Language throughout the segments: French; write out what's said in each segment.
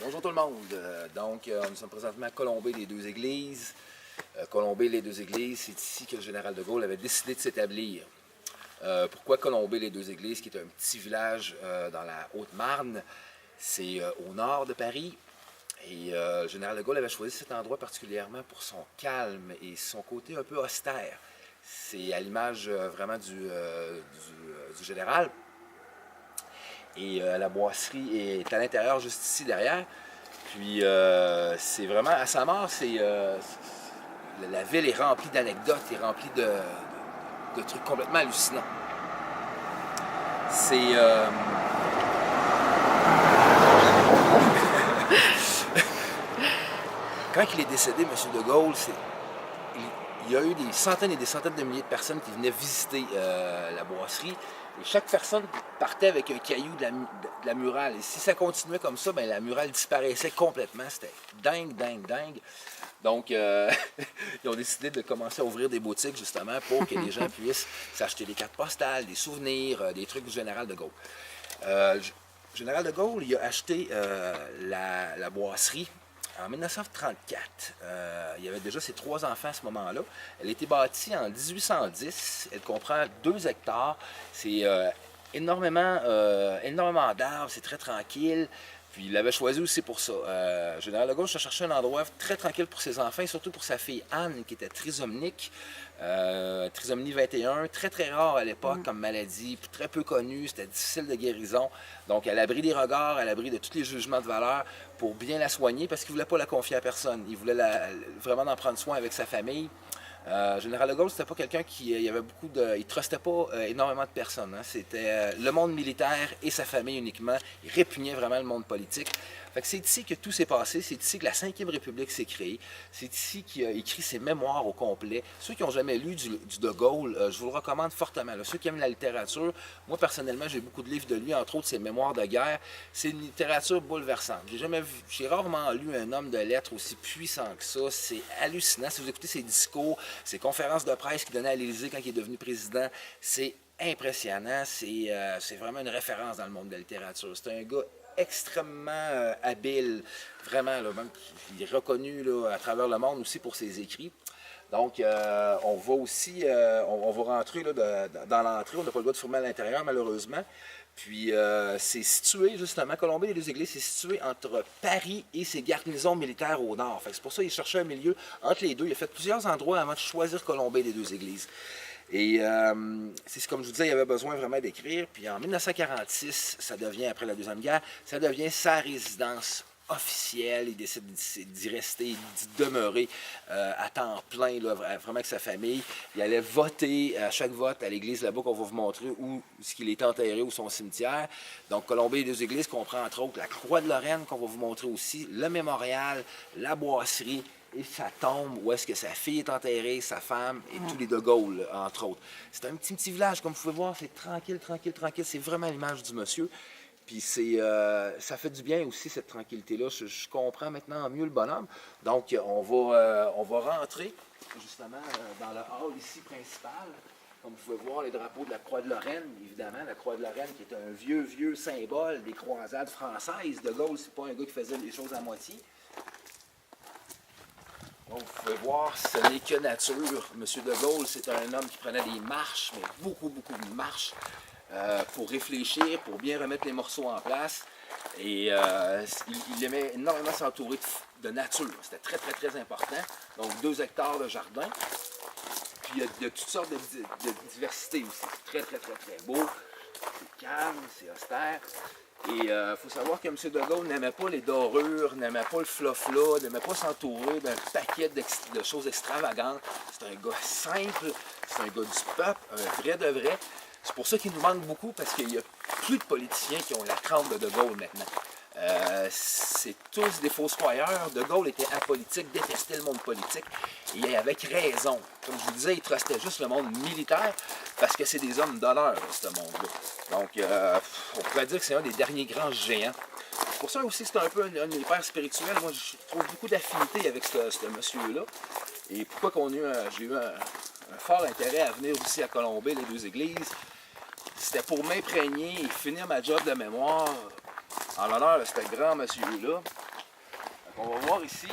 Bonjour tout le monde. Nous sommes présentement à Colombey-les-Deux-Églises. Colombey-les-Deux-Églises, c'est ici que le général de Gaulle avait décidé de s'établir. Pourquoi Colombey-les-Deux-Églises, qui est un petit village dans la Haute-Marne? C'est au nord de Paris. Et le général de Gaulle avait choisi cet endroit particulièrement pour son calme et son côté un peu austère. C'est à l'image vraiment du général. Et la boisserie est à l'intérieur, juste ici derrière. Puis c'est vraiment, à sa mort, la ville est remplie d'anecdotes, est remplie de trucs complètement hallucinants. C'est... Quand il est décédé, M. de Gaulle, il y a eu des centaines et des centaines de milliers de personnes qui venaient visiter la boisserie. Et chaque personne partait avec un caillou de la murale. Et si ça continuait comme ça, ben, la murale disparaissait complètement. C'était dingue, dingue, dingue. Donc, ils ont décidé de commencer à ouvrir des boutiques, justement, pour que les gens puissent s'acheter des cartes postales, des souvenirs, des trucs du général de Gaulle. Le général de Gaulle, il a acheté la boisserie en 1934. Il y avait déjà ses 3 enfants à ce moment-là. Elle a été bâtie en 1810. Elle comprend 2 hectares. C'est énormément d'arbres. C'est très tranquille. Puis il l'avait choisi aussi pour ça. Général de Gaulle a cherché un endroit très tranquille pour ses enfants et surtout pour sa fille Anne, qui était trisomnique. Trisomnie 21, très très rare à l'époque comme maladie, très peu connue, c'était difficile de guérison. Donc à l'abri des regards, à l'abri de tous les jugements de valeur pour bien la soigner parce qu'il ne voulait pas la confier à personne. Il voulait vraiment en prendre soin avec sa famille. Général de Gaulle, c'était pas quelqu'un il ne trustait pas énormément de personnes. Hein. C'était le monde militaire et sa famille uniquement. Il répugnait vraiment le monde politique. Fait que c'est ici que tout s'est passé, c'est ici que la 5e République s'est créée, c'est ici qu'il a écrit ses mémoires au complet. Ceux qui n'ont jamais lu du de Gaulle, je vous le recommande fortement. Là. Ceux qui aiment la littérature, moi personnellement, j'ai beaucoup de livres de lui, entre autres ses mémoires de guerre. C'est une littérature bouleversante. J'ai rarement lu un homme de lettres aussi puissant que ça. C'est hallucinant. Si vous écoutez ses discours, ses conférences de presse qu'il donnait à l'Élysée quand il est devenu président, c'est impressionnant. C'est vraiment une référence dans le monde de la littérature. C'est un gars extrêmement habile, vraiment, là, même, il est reconnu là, à travers le monde aussi pour ses écrits. Donc, on va aussi, on va rentrer là, dans l'entrée, on n'a pas le droit de filmer à l'intérieur malheureusement. Puis, c'est situé justement, Colombey-les-Deux-Églises, c'est situé entre Paris et ses garnisons militaires au nord. C'est pour ça qu'il cherchait un milieu entre les deux. Il a fait plusieurs endroits avant de choisir Colombey-les-Deux-Églises. Et c'est comme je vous disais, il avait besoin vraiment d'écrire. Puis en 1946, ça devient, après la Deuxième Guerre, ça devient sa résidence officielle. Il décide d'y rester, d'y demeurer à temps plein, là, vraiment avec sa famille. Il allait voter à chaque vote à l'église là-bas qu'on va vous montrer où il est enterré ou son cimetière. Donc Colombey-les-Deux-Églises comprend entre autres la Croix de Lorraine qu'on va vous montrer aussi, le mémorial, la boisserie, et sa tombe, où est-ce que sa fille est enterrée, sa femme, et tous les de Gaulle, entre autres. C'est un petit village, comme vous pouvez voir, c'est tranquille, tranquille, tranquille. C'est vraiment l'image du monsieur. Puis ça fait du bien aussi, cette tranquillité-là. Je comprends maintenant mieux le bonhomme. Donc, on va rentrer, justement, dans le hall ici principal. Comme vous pouvez voir, les drapeaux de la Croix de Lorraine, évidemment, la Croix de Lorraine qui est un vieux symbole des croisades françaises. De Gaulle, c'est pas un gars qui faisait les choses à moitié. Donc, vous pouvez voir, ce n'est que nature. M. de Gaulle, c'est un homme qui prenait des marches, mais beaucoup de marches, pour réfléchir, pour bien remettre les morceaux en place. Et il aimait énormément s'entourer de nature. C'était très, très, très important. Donc, 2 hectares de jardin. Puis, il y a toutes sortes de diversité aussi. C'est très, très, très, très beau. C'est calme, c'est austère. Et il faut savoir que M. de Gaulle n'aimait pas les dorures, n'aimait pas le flofla, n'aimait pas s'entourer d'un paquet de choses extravagantes. C'est un gars simple, c'est un gars du peuple, un vrai de vrai. C'est pour ça qu'il nous manque beaucoup, parce qu'il n'y a plus de politiciens qui ont la trempe de Gaulle maintenant. C'est tous des fossoyeurs. De Gaulle était apolitique, détestait le monde politique, et avec raison. Comme je vous disais, il trustait juste le monde militaire, parce que c'est des hommes d'honneur, ce monde-là. Donc, on pourrait dire que c'est un des derniers grands géants. Pour ça aussi, c'est un peu un de mes pères spirituels. Moi, je trouve beaucoup d'affinité avec ce monsieur-là. Et pourquoi j'ai eu un fort intérêt à venir aussi à Colombey-les-Deux-Églises, c'était pour m'imprégner et finir ma job de mémoire en l'honneur de ce grand monsieur-là. On va voir ici.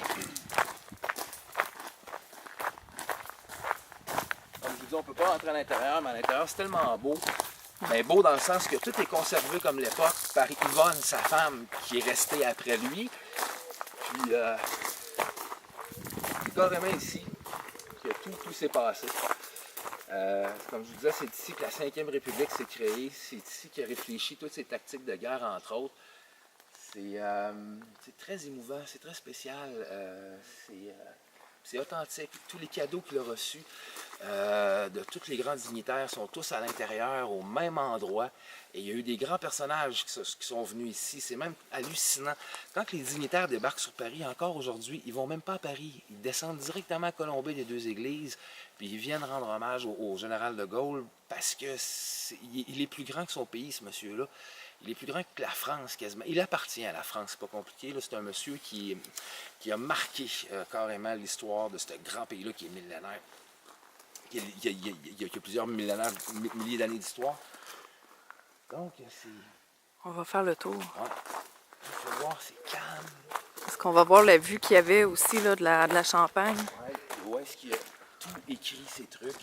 Comme je vous dis, on ne peut pas rentrer à l'intérieur, mais à l'intérieur, c'est tellement beau. Mais beau dans le sens que tout est conservé comme l'époque par Yvonne, sa femme, qui est restée après lui. Puis, c'est carrément ici que tout s'est passé. Comme je vous disais, c'est ici que la 5e République s'est créée. C'est ici qu'il a réfléchi toutes ses tactiques de guerre, entre autres. C'est très émouvant, c'est très spécial. C'est authentique. Tous les cadeaux qu'il a reçus de tous les grands dignitaires sont tous à l'intérieur, au même endroit. Et il y a eu des grands personnages qui sont venus ici. C'est même hallucinant. Quand les dignitaires débarquent sur Paris, encore aujourd'hui, ils ne vont même pas à Paris. Ils descendent directement à Colombey des deux églises, puis ils viennent rendre hommage au général de Gaulle parce qu'il est plus grand que son pays, ce monsieur-là. Il est plus grand que la France, quasiment. Il appartient à la France, c'est pas compliqué. C'est un monsieur qui a marqué carrément l'histoire de ce grand pays-là qui est millénaire. Il y a plusieurs milliers d'années d'histoire. Donc, c'est... On va faire le tour. Ouais. Il faut voir, c'est calme. Est-ce qu'on va voir la vue qu'il y avait aussi là, de la Champagne? Ouais, où est-ce qu'il y a tout écrit, ces trucs?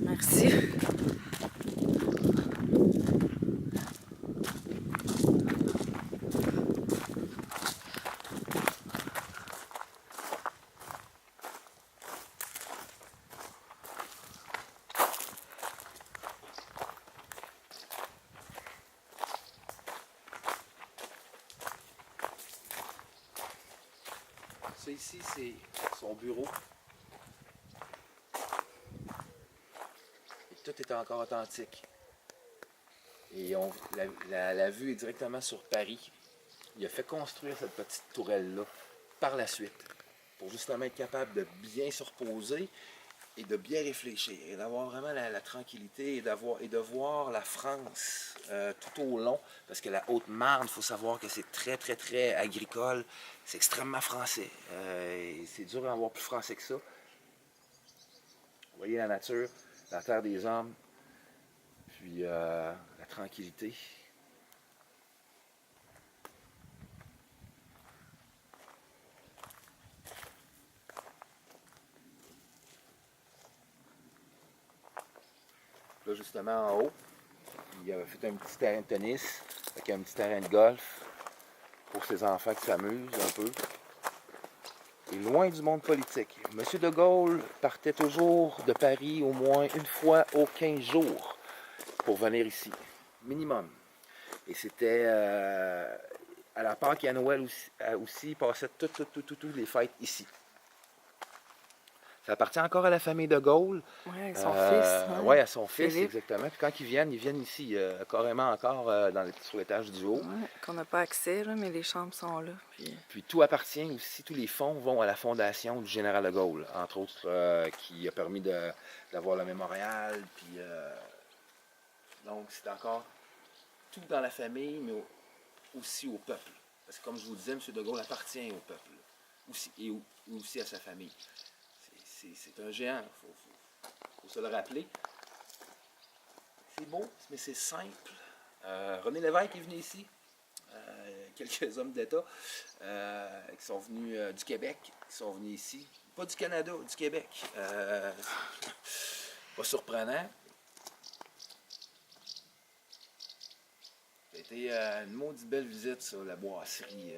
Merci. Ça ici, c'est son bureau. Et tout est encore authentique. Et la vue est directement sur Paris. Il a fait construire cette petite tourelle-là par la suite pour justement être capable de bien se reposer et de bien réfléchir et d'avoir vraiment la tranquillité et de voir la France tout au long. Parce que la Haute-Marne, il faut savoir que c'est très, très, très agricole. C'est extrêmement français. C'est dur d'en voir plus français que ça. Vous voyez la nature, la terre des hommes, puis la tranquillité. Là, justement, en haut, il a fait un petit terrain de tennis avec un petit terrain de golf pour ses enfants qui s'amusent un peu. Et loin du monde politique. M. de Gaulle partait toujours de Paris au moins une fois aux 15 jours pour venir ici, minimum. Et c'était à la Pâques et à Noël aussi, il passait toutes les fêtes ici. Ça appartient encore à la famille de Gaulle. Oui, à son fils. Oui, à son fils, Philippe. exactement. Puis quand ils viennent ici, carrément encore sur l'étage du haut. Ouais, qu'on n'a pas accès, là, mais les chambres sont là. Puis tout appartient aussi, tous les fonds vont à la fondation du général de Gaulle, entre autres, qui a permis d'avoir le mémorial. Puis, donc, c'est encore tout dans la famille, mais aussi au peuple. Parce que comme je vous disais, M. de Gaulle appartient au peuple, aussi, et aussi à sa famille. C'est un géant, il faut se le rappeler. C'est beau, mais c'est simple. René Lévesque est venu ici. Quelques hommes d'État qui sont venus du Québec, qui sont venus ici. Pas du Canada, du Québec. Pas surprenant. Ça a été une maudite belle visite, ça, la boisserie.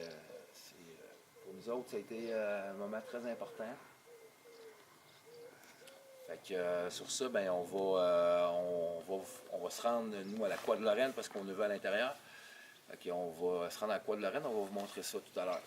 Pour nous autres, ça a été un moment très important. Fait que sur ça, ben, on va se rendre, nous, à la Croix de Lorraine parce qu'on est vu à l'intérieur. Fait qu'on va se rendre à la Croix de Lorraine, on va vous montrer ça tout à l'heure.